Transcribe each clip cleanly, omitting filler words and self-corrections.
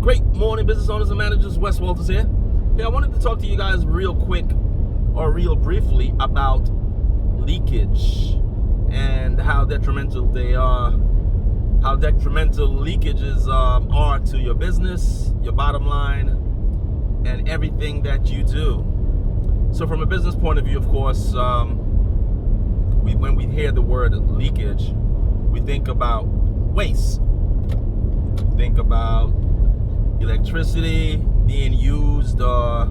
Great morning, business owners and managers. Wes Walters here. Hey, I wanted to talk to you guys real briefly about leakage and how detrimental they are, how detrimental leakages are to your business, your bottom line, and everything that you do. So from a business point of view, of course, when we hear the word leakage, we think about waste. Think about electricity being used or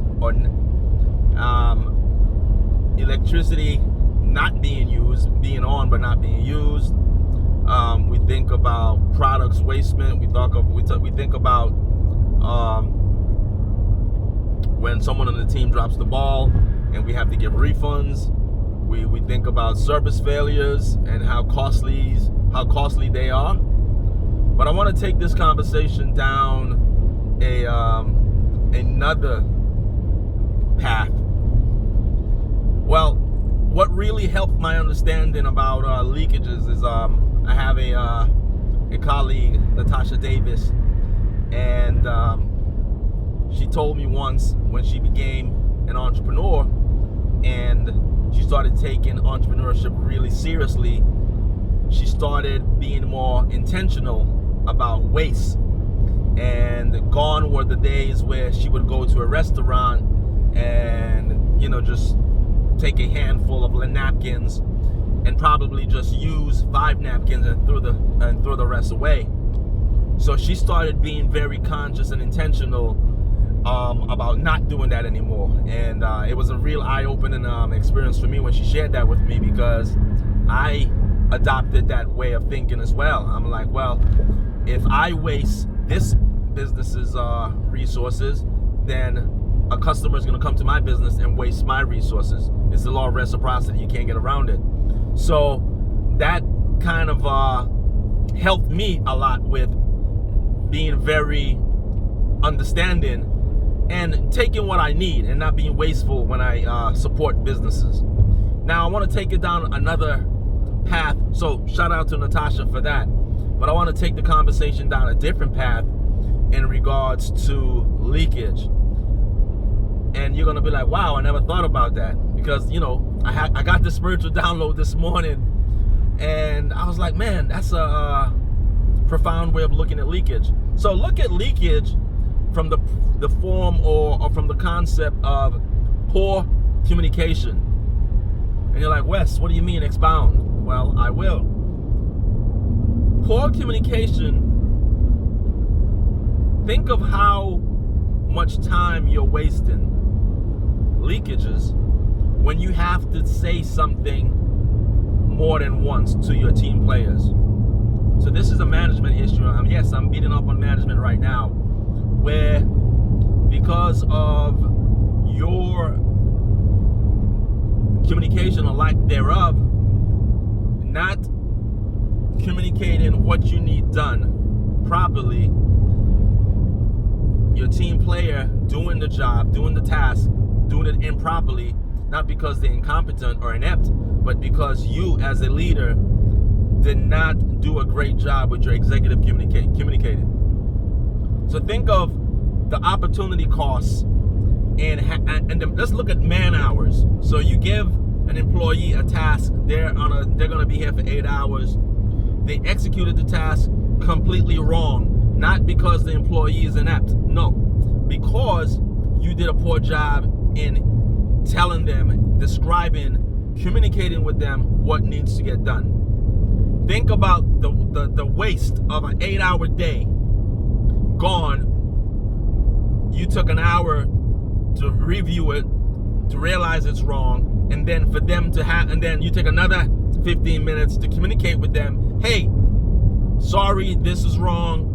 electricity not being used, being on but not being used. We think about products wastement. We think about when someone on the team drops the ball and we have to give refunds. We think about service failures and how costly they are. But I want to take this conversation down another path. Well, what really helped my understanding about leakages is I have a colleague, Natasha Davis, and she told me once when she became an entrepreneur and she started taking entrepreneurship really seriously, she started being more intentional about waste. And gone were the days where she would go to a restaurant and, just take a handful of napkins and probably just use 5 napkins and throw the rest away. So she started being very conscious and intentional about not doing that anymore. And it was a real eye-opening experience for me when she shared that with me, because I adopted that way of thinking as well. I'm like, well, if I waste this business's resources, then a customer is going to come to my business and waste my resources. It's the law of reciprocity. You can't get around it. So that kind of helped me a lot with being very understanding and taking what I need and not being wasteful when I support businesses. Now I want to take it down another path. So shout out to Natasha for that. But I want to take the conversation down a different path in regards to leakage. And you're going to be like, wow, I never thought about that. Because, I got this spiritual download this morning. And I was like, man, that's a profound way of looking at leakage. So look at leakage from the form or from the concept of poor communication. And you're like, Wes, what do you mean? Expound. Well, I will. Poor communication, think of how much time you're wasting. Leakages, when you have to say something more than once to your team players. So this is a management issue. Yes, I'm beating up on management right now, where because of your communication or lack thereof, not communicating what you need done properly, your team player doing the job, doing the task, doing it improperly, not because they're incompetent or inept, but because you as a leader did not do a great job with your executive communicating. So think of the opportunity costs and let's look at man hours. So you give an employee a task, they're going to be here for 8 hours. They executed the task completely wrong, not because the employee is inept. No, because you did a poor job in telling them, describing, communicating with them what needs to get done. Think about the waste of an 8-hour day gone. You took an hour to review it, to realize it's wrong, and then for them to and then you take another 15 minutes to communicate with them. Hey, sorry, this is wrong.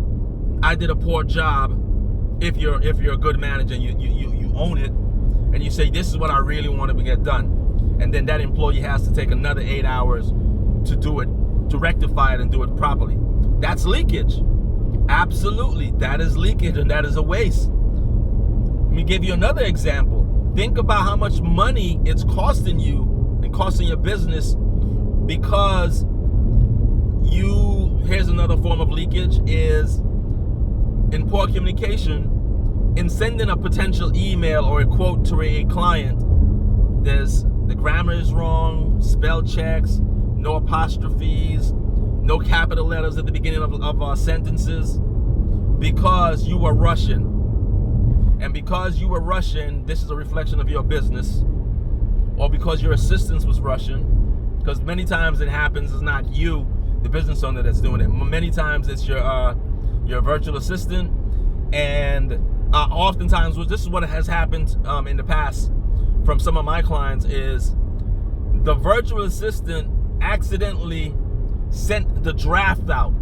I did a poor job. If you're a good manager, you own it, and you say, this is what I really want to get done. And then that employee has to take another 8 hours to do it, to rectify it and do it properly. That's leakage. Absolutely, that is leakage, and that is a waste. Let me give you another example. Think about how much money it's costing you and costing your business because here's another form of leakage, is in poor communication, in sending a potential email or a quote to a client, the grammar is wrong, spell checks, no apostrophes, no capital letters at the beginning of sentences, because you were rushing. And because you were rushing, this is a reflection of your business, or because your assistant was rushing, because many times it happens, it's not you, the business owner, that's doing it. Many times it's your virtual assistant, and oftentimes, this is what has happened in the past from some of my clients, is the virtual assistant accidentally sent the draft out.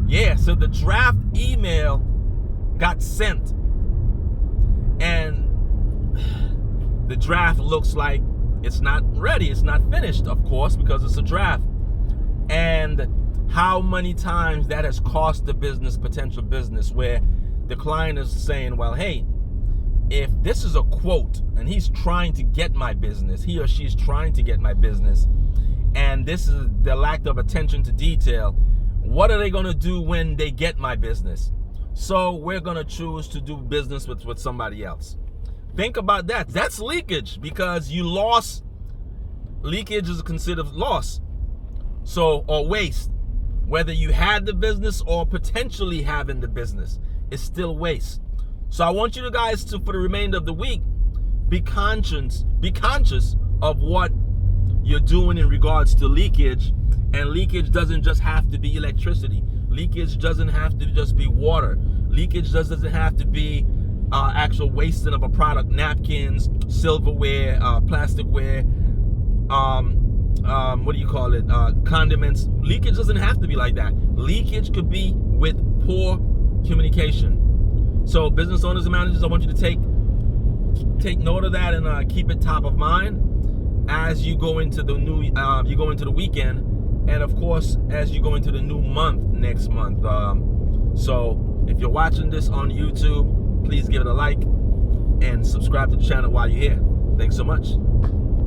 Yeah, so the draft email got sent, and the draft looks like it's not ready, it's not finished, of course, because it's a draft. And how many times that has cost the business, potential business, where the client is saying, well, hey, if this is a quote and he's trying to get my business, he or she's trying to get my business, and this is the lack of attention to detail, what are they going to do when they get my business? So we're going to choose to do business with somebody else. Think about that. That's leakage, because you lost. Leakage is considered loss. So, or waste. Whether you had the business or potentially having the business, it's still waste. So I want you guys to, for the remainder of the week, be conscious of what you're doing in regards to leakage. And leakage doesn't just have to be electricity. Leakage doesn't have to just be water. Leakage doesn't have to be actual wasting of a product, napkins, silverware, plasticware, condiments. Leakage doesn't have to be like that. Leakage could be with poor communication. So business owners and managers, I want you to take note of that and keep it top of mind as you go into the the weekend, and of course as you go into the new month next month. So if you're watching this on YouTube, please give it a like and subscribe to the channel while you're here. Thanks so much.